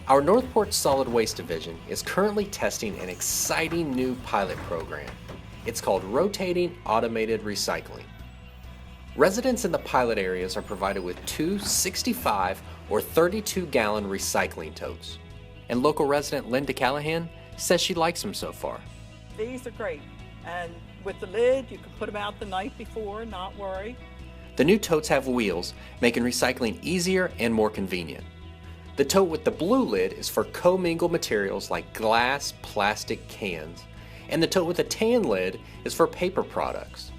Our Northport Solid Waste Division is currently testing an exciting new pilot program. It's called Rotating Automated Recycling. Residents in the pilot areas are provided with two 65 or 32-gallon recycling totes. And local resident Linda Callahan says she likes them so far. These are great, and with the lid, you can put them out the night before and not worry. The new totes have wheels, making recycling easier and more convenient. The tote with the blue lid is for commingled materials like glass, plastic, cans, and the tote with a tan lid is for paper products.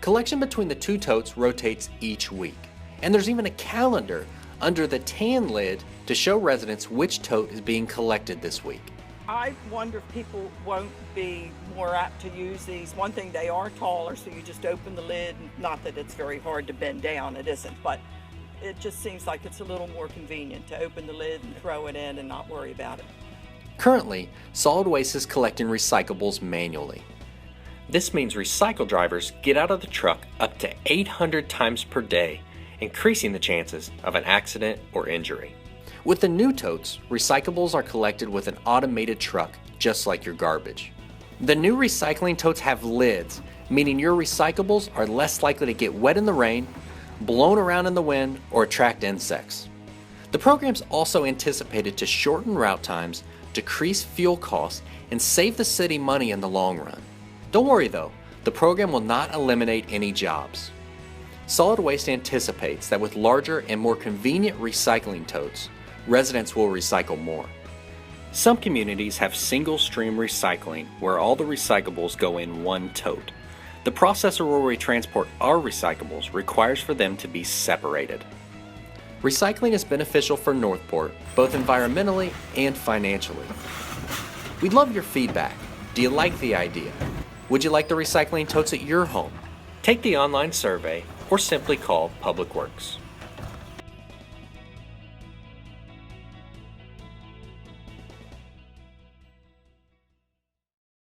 Collection between the two totes rotates each week, and there's even a calendar under the tan lid to show residents which tote is being collected this week. I wonder if people won't be more apt to use these. One thing, they are taller, so you just open the lid. Not that it's very hard to bend down, it isn't, but it just seems like it's a little more convenient to open the lid and throw it in and not worry about it. Currently, solid waste is collecting recyclables manually. This means recycle drivers get out of the truck up to 800 times per day, increasing the chances of an accident or injury. With the new totes, recyclables are collected with an automated truck, just like your garbage. The new recycling totes have lids, meaning your recyclables are less likely to get wet in the rain, blown around in the wind, or attract insects. The program's also anticipated to shorten route times, decrease fuel costs, and save the city money in the long run. Don't worry though, the program will not eliminate any jobs. Solid Waste anticipates that with larger and more convenient recycling totes, residents will recycle more. Some communities have single-stream recycling where all the recyclables go in one tote. The processor where we transport our recyclables requires for them to be separated. Recycling is beneficial for Northport, both environmentally and financially. We'd love your feedback. Do you like the idea? Would you like the recycling totes at your home? Take the online survey or simply call Public Works.